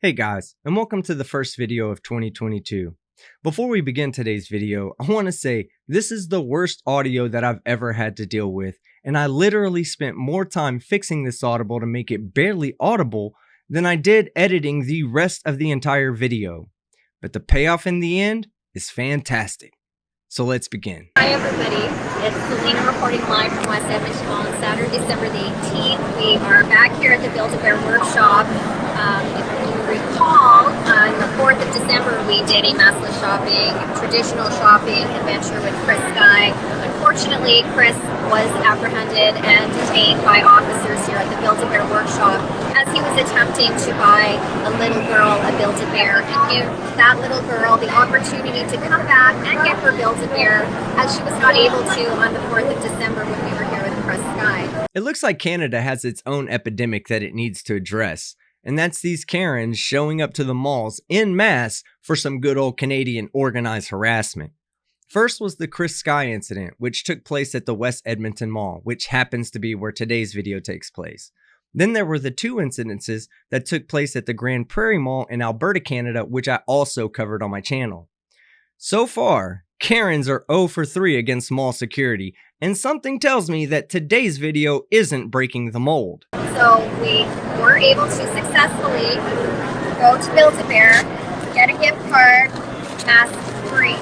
Hey guys, and welcome to the first video of 2022. Before we begin today's video, I want to say this is the worst audio that I've ever had to deal with, and I literally spent more time fixing this audible to make it barely audible than I did editing the rest of the entire video. But the payoff in the end is fantastic. So let's begin. Hi everybody, it's Selena reporting live from West Edmonton Mall on Saturday, December the 18th. We are back here at the Build-A-Bear workshop. If you recall, on the 4th of December we did a massless shopping, traditional shopping adventure with Chris Skye. Unfortunately, Chris was apprehended and detained by officers here at the Build-A-Bear workshop as he was attempting to buy a little girl a Build-A-Bear and give that little girl the opportunity to come back and get her Build-A-Bear as she was not able to on the 4th of December when we were here with Chris Skye. It looks like Canada has its own epidemic that it needs to address, and that's these Karens showing up to the malls en masse for some good old Canadian organized harassment. First was the Chris Skye incident, which took place at the West Edmonton Mall, which happens to be where today's video takes place. Then there were the two incidences that took place at the Grand Prairie Mall in Alberta, Canada, which I also covered on my channel. So far, Karens are 0 for 3 against mall security, and something tells me that today's video isn't breaking the mold. So we were able to successfully go to Build-A-Bear, get a gift card, mask free.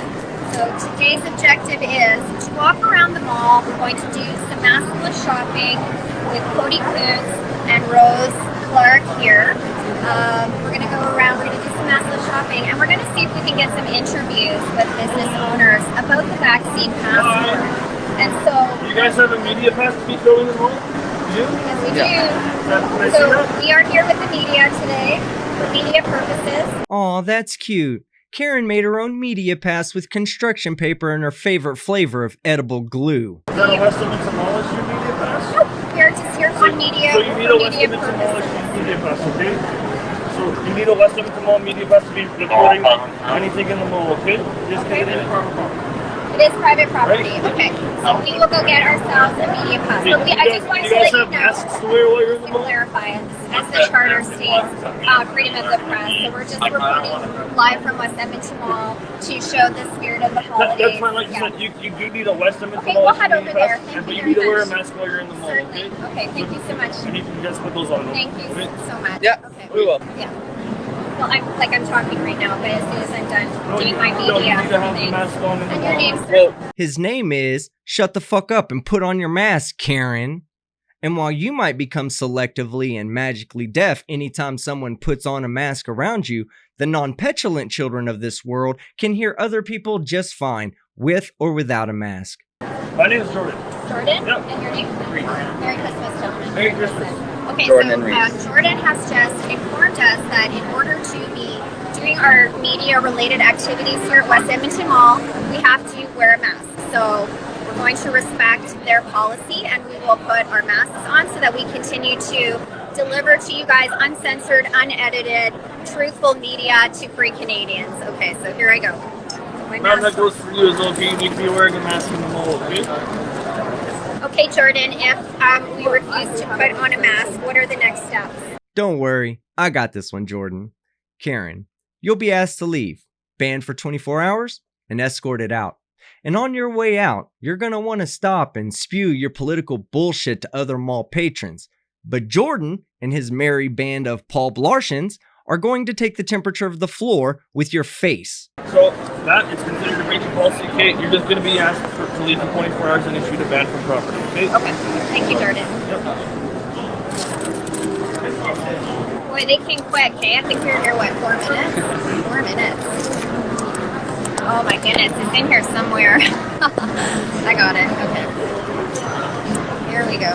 So today's objective is to walk around the mall. We're going to do some maskless shopping with Cody Kuntz and Rose Clark here. We're going to go around, we're going to do some maskless shopping, and we're going to see if we can get some interviews with business owners about the vaccine passport. And so... You guys have a media pass to be showing the mall? You do? Yes, we do. So we are here with the media today for media purposes. Aw, that's cute. Karen made her own media pass with construction paper and her favorite flavor of edible glue. Is that a West Edmonton Mall issue media pass? Nope, we're just here for media. So you need a West Edmonton Mall issue media pass, okay? So you need a West Edmonton Mall media pass to be recording anything in the mall, okay? Just get it in private property. It is private property, okay. So we will go get ourselves a media pass. But I just wanted to let you know, masks to wear while you're in the to mall? clarify, as the charter states, freedom of the press. So we're just reporting live from West Edmonton Mall to show the spirit of the holidays. That's fine, like you said, you do need a West Edmonton Okay, Mall we'll head issue over media there. pass, Thank but you you need to very wear a much. mask while you're in the mall, Certainly. okay? Okay, thank you so much. And you can just put those on. Thank you so much. Yeah, Okay. we will. Yeah. Well, I'm talking right now, but as soon as I'm done doing my No, media, you need to have the thing. mask on in the And your mall. name's Well, His name is Shut the Fuck Up and Put on Your Mask, Karen. And while you might become selectively and magically deaf anytime someone puts on a mask around you, the non-petulant children of this world can hear other people just fine, with or without a mask. My name is Jordan. Jordan? Yep. And your name? Reed. Merry Christmas, gentlemen. Merry Christmas. Okay, Jordan so and Reed. Jordan has just informed us that in order to be doing our media-related activities here at West Edmonton Mall, we have to wear a mask. So we're going to respect their policy, and we will put our masks on so that we continue to deliver to you guys uncensored, unedited, truthful media to free Canadians. Okay, so here I go. My Ma'am, mask that goes for you as well. Okay, you need to be wearing a mask in the mall, okay? Okay, Jordan, if we refuse to put on a mask, what are the next steps? Don't worry, I got this one, Jordan. Karen, you'll be asked to leave, banned for 24 hours, and escorted out. And on your way out, you're going to want to stop and spew your political bullshit to other mall patrons. But Jordan and his merry band of Paul Blartians are going to take the temperature of the floor with your face. So that is considered a breach of policy, okay? You're just going to be asked to leave for 24 hours and issued a ban from property, okay? Okay, thank you, Jordan. Yep. Boy, they came quick, hey? I think we were here, what, 4 minutes? 4 minutes. Oh my goodness, it's in here somewhere. I got it, okay. Here we go.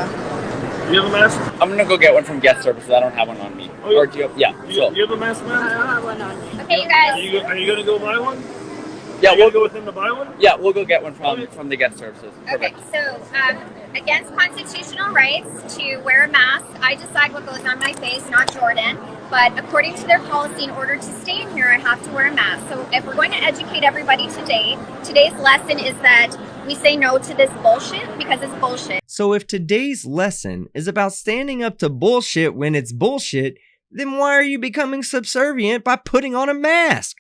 You have a mask? I'm gonna go get one from guest services. I don't have one on me. Oh, yeah. Or do you have, yeah, so. You have a mask, man? have one on. Okay, you guys. Are you going to go buy one? Yeah, We'll go with him to buy one? Yeah, we'll go get one from the guest services. Okay, Perfect. so against constitutional rights to wear a mask, I decide what goes on my face, not Jordan. But according to their policy, in order to stay in here, I have to wear a mask. So if we're going to educate everybody today, today's lesson is that we say no to this bullshit because it's bullshit. So if today's lesson is about standing up to bullshit when it's bullshit, then why are you becoming subservient by putting on a mask?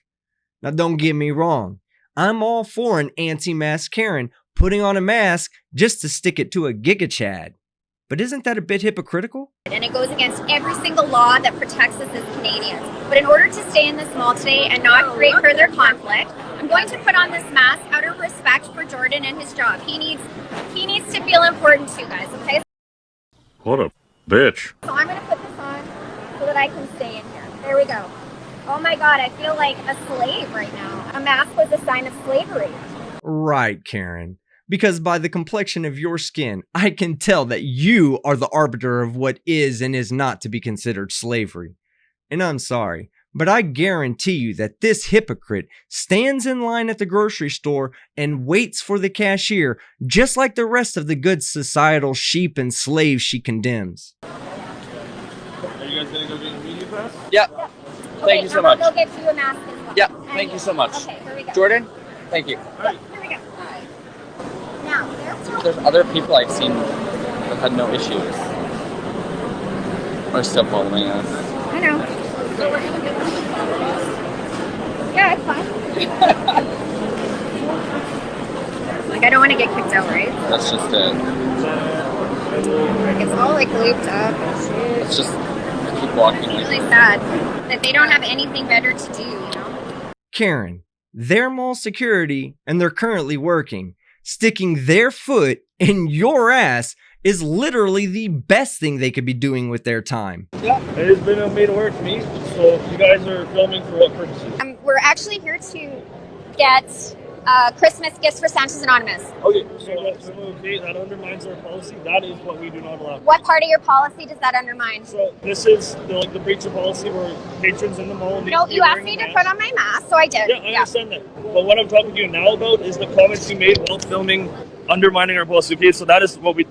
Now, don't get me wrong. I'm all for an anti-mask Karen putting on a mask just to stick it to a Giga Chad. But isn't that a bit hypocritical? And it goes against every single law that protects us as Canadians. But in order to stay in this mall today and not create further conflict, I'm going to put on this mask out of respect for Jordan and his job. He needs to feel important too, guys, okay? What a bitch. So I'm going to put this on so that I can stay in here. There we go. Oh my God, I feel like a slave right now. A mask was a sign of slavery. Right, Karen. Because by the complexion of your skin, I can tell that you are the arbiter of what is and is not to be considered slavery. And I'm sorry, but I guarantee you that this hypocrite stands in line at the grocery store and waits for the cashier, just like the rest of the good societal sheep and slaves she condemns. Are you guys gonna go get your media pass? Yeah. Thank you so much. We'll get you a mask as well. Yeah, thank you so much. Okay, here we go. Jordan, thank you. Yeah, here we go. Now, There's other people I've seen that had no issues. Are still following us. I know. Yeah, it's fine. Like, I don't want to get kicked out, right? That's just it. It's all like looped up. Let's just keep walking. It's really sad that they don't have anything better to do, you know? Karen, they're mall security and they're currently working. Sticking their foot in your ass is literally the best thing they could be doing with their time. Yeah, it has been made of work for me. So you guys are filming for what purposes? We're actually here to get Christmas gifts for Santa's Anonymous. Okay, so that's okay. That undermines our policy. That is what we do not allow. What part of your policy does that undermine? So this is the breach of policy where patrons in the mall. No, you asked me to put on my mask, so I did. Yeah, I understand that. But what I'm talking to you now about is the comments you made while filming, undermining our policy. Okay, so that is what we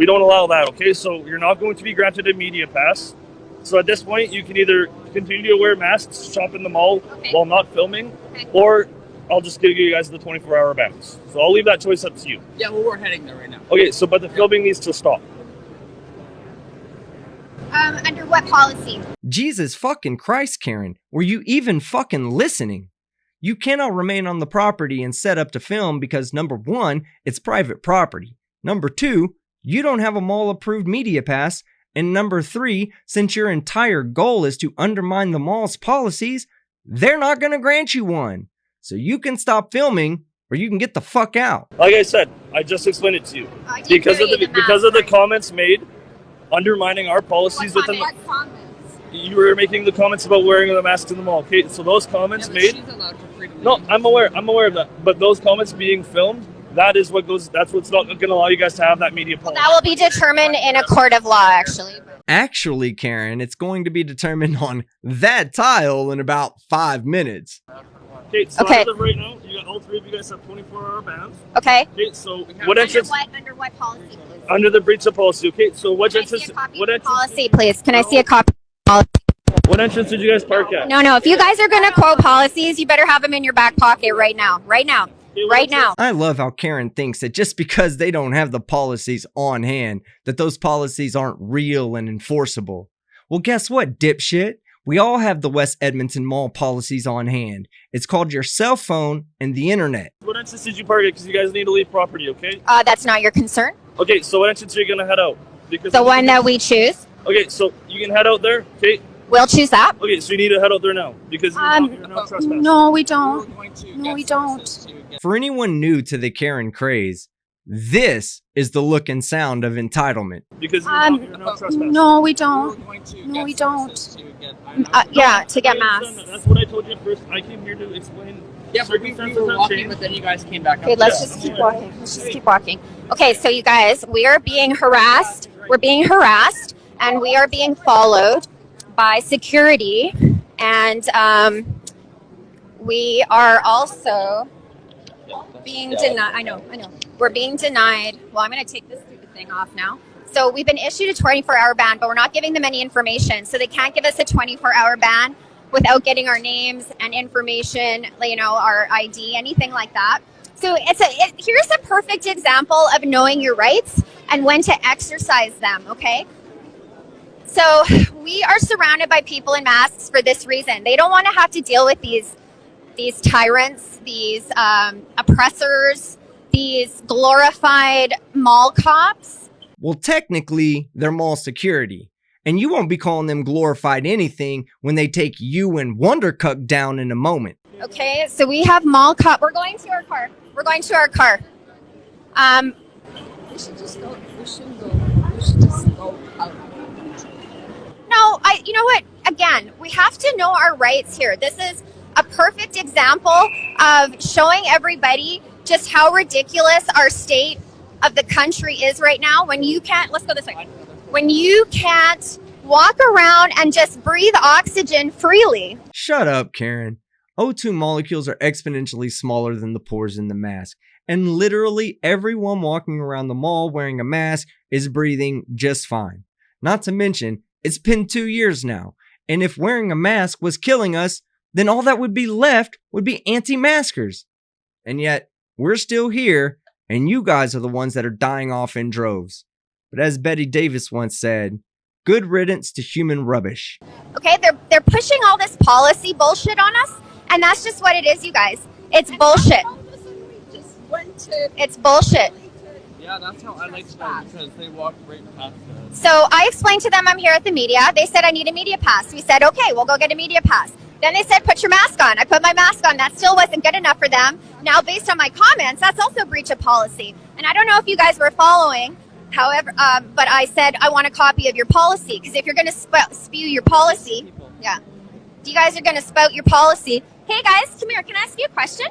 don't allow that. Okay, so you're not going to be granted a media pass. So at this point, you can either continue to wear masks, shop in the mall while not filming, or I'll just give you guys the 24-hour bans. So I'll leave that choice up to you. Yeah, well, we're heading there right now. Okay, so but the filming needs to stop. Under what policy? Jesus fucking Christ, Karen, were you even fucking listening? You cannot remain on the property and set up to film because number one, it's private property. Number two, you don't have a mall-approved media pass. And number three, since your entire goal is to undermine the mall's policies, they're not going to grant you one. So you can stop filming or you can get the fuck out. Like I said, I just explained it to you. Because of the comments made undermining our policies within the, you were making the comments about wearing the mask in the mall. Okay, so those comments made. She's allowed to freely No, I'm aware of that. But those comments being filmed, that's what's not going to allow you guys to have that media policy. That will be determined in a court of law, actually. Actually, Karen, it's going to be determined on that tile in about 5 minutes. Okay, so Okay. as of right now, all three of you guys have 24-hour bans. Okay. Okay, so what entrance? Under what policy, please? Under the breach of policy. Okay, so what Can I entrance? see a copy What of the entrance? policy, please? Can I see a copy of the policy? What entrance did you guys park at? No, if you guys are going to quote policies, you better have them in your back pocket right now. Right now. Okay, what Right entrance? now. I love how Karen thinks that just because they don't have the policies on hand, that those policies aren't real and enforceable. Well, guess what, dipshit? We all have the West Edmonton Mall policies on hand. It's called your cell phone and the internet. What entrance did you park at? Because you guys need to leave property, okay? That's not your concern. Okay, so what entrance are you going to head out? Because The one that we choose. Okay, so you can head out there, okay? We'll choose that. Okay, so you need to head out there now because you're not trespassing. No, we We're don't. going to No, get we don't. services to get- For anyone new to the Karen craze, this is the look and sound of entitlement. Because you're not trespassing. No, we We're don't. going to No, get we don't. services to get- Yeah, to get I understand masks. that. That's what I told you at first. I came here to explain Yeah, but we circumstances were have walking, changed. but then you guys came back Okay, up. let's Yeah. just keep walking. Let's just keep walking. Okay, so you guys, we are being harassed. We're being harassed, and we are being followed by security, and we are also being denied. I know. We're being denied. Well, I'm going to take this stupid thing off now. So we've been issued a 24-hour ban, but we're not giving them any information. So they can't give us a 24-hour ban without getting our names and information, our ID, anything like that. So here's a perfect example of knowing your rights and when to exercise them, okay? So we are surrounded by people in masks for this reason. They don't want to have to deal with these tyrants, these oppressors, these glorified mall cops. Well, technically, they're mall security. And you won't be calling them glorified anything when they take you and Wondercuck down in a moment. Okay, so we have mall cop. We're going to our car. We're going to our car. We should just go. We shouldn't go. We should just go out. No, you know what? Again, we have to know our rights here. This is a perfect example of showing everybody just how ridiculous our state of the country is right now. When you can't, let's go this way. When you can't walk around and just breathe oxygen freely. Shut up, Karen. O2 molecules are exponentially smaller than the pores in the mask. And literally everyone walking around the mall wearing a mask is breathing just fine. Not to mention, it's been 2 years now. And if wearing a mask was killing us, then all that would be left would be anti-maskers. And yet, we're still here, and you guys are the ones that are dying off in droves. But as Betty Davis once said, good riddance to human rubbish. Okay, they're pushing all this policy bullshit on us, and that's just what it is, you guys. It's bullshit. It's bullshit. Yeah, that's how I like to know, because they walked right past us. So I explained to them I'm here at the media. They said I need a media pass. We said, okay, we'll go get a media pass. Then they said, put your mask on. I put my mask on. That still wasn't good enough for them. Now, based on my comments, that's also breach of policy. And I don't know if you guys were following, however, but I said I want a copy of your policy, because if you're going to spew your policy, yeah, if you guys are going to spout your policy. Hey guys, come here. Can I ask you a question?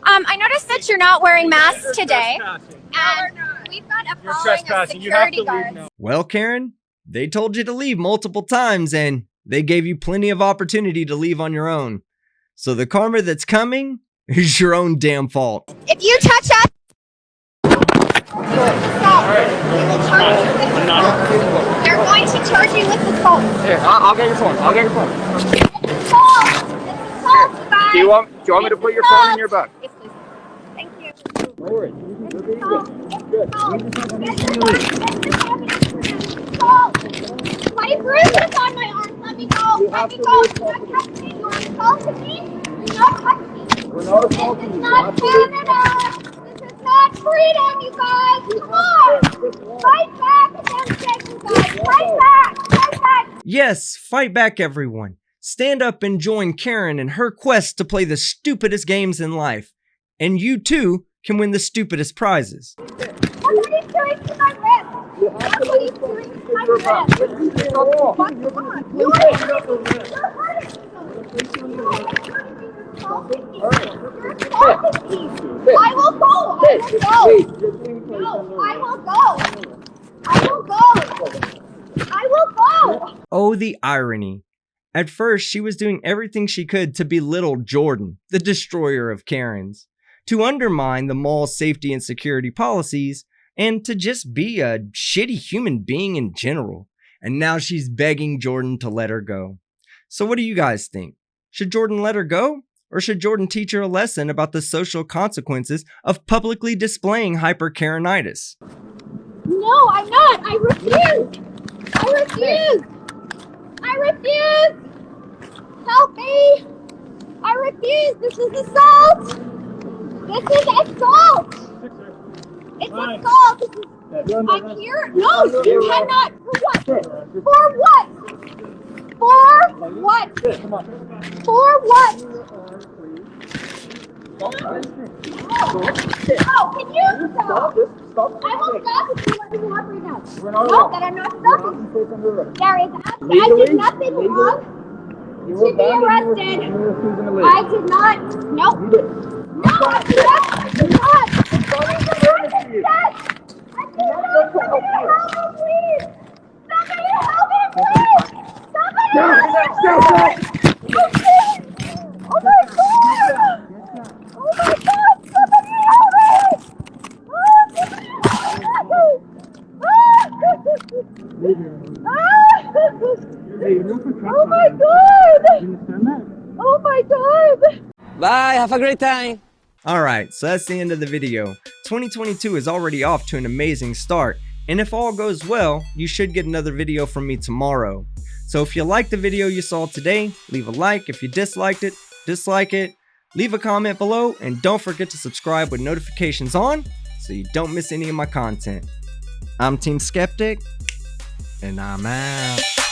I noticed that you're not wearing masks today, and we've got a following of security guards. Well, Karen, they told you to leave multiple times, and they gave you plenty of opportunity to leave on your own. So the karma that's coming is your own damn fault. If you touch us, they're going to charge you with the phone. Here, I'll get your phone. I'll get your phone. It's assault, you guys. Do you want me to put your phone in your bag? Yes, please. Thank you. No worries. My bruises on my arm. Let me go. Let me go. Do not touch me. You're assaulting me. Do not touch me. We're not This is not Canada. This is not freedom, you guys. Come on. Fight back against it, you guys. Fight back. Fight back. Yes, fight back, everyone. Stand up and join Karen in her quest to play the stupidest games in life. And you too can win the stupidest prizes. What are you doing to my wrist? What are you doing to my wrist? You are hurting me. You're hurting me. You're assaulting me. I will go. No, I will go. I will go. I will go. Oh, the irony. At first, she was doing everything she could to belittle Jordan, the destroyer of Karens, to undermine the mall's safety and security policies, and to just be a shitty human being in general. And now she's begging Jordan to let her go. So what do you guys think? Should Jordan let her go? Or should Jordan teach her a lesson about the social consequences of publicly displaying hyperkarenitis? No, I'm not. I refuse. I refuse. I refuse. Help me. I refuse. This is assault. This is assault. It's assault. This is, I'm here. No, you cannot. For what? For what? For what? For what? No, can you stop? I will stop if you let me walk right now. No, that I'm not stopping. There is I did nothing wrong to be arrested. I did not. Nope. No, I did not. I did not. I did not. Somebody help me, please. Somebody help me, please. Somebody help me, please. Oh my God. Oh my God. Somebody help me. Oh, somebody help me. Oh my God. Oh my God. Bye. Have a great time. Alright, so that's the end of the video. 2022 is already off to an amazing start, And if all goes well, you should get another video from me tomorrow. So if you liked the video you saw today, leave a like. If you disliked it, dislike it. Leave a comment below, and don't forget to subscribe with notifications on so you don't miss any of my content. I'm Team Skeptic, and I'm out.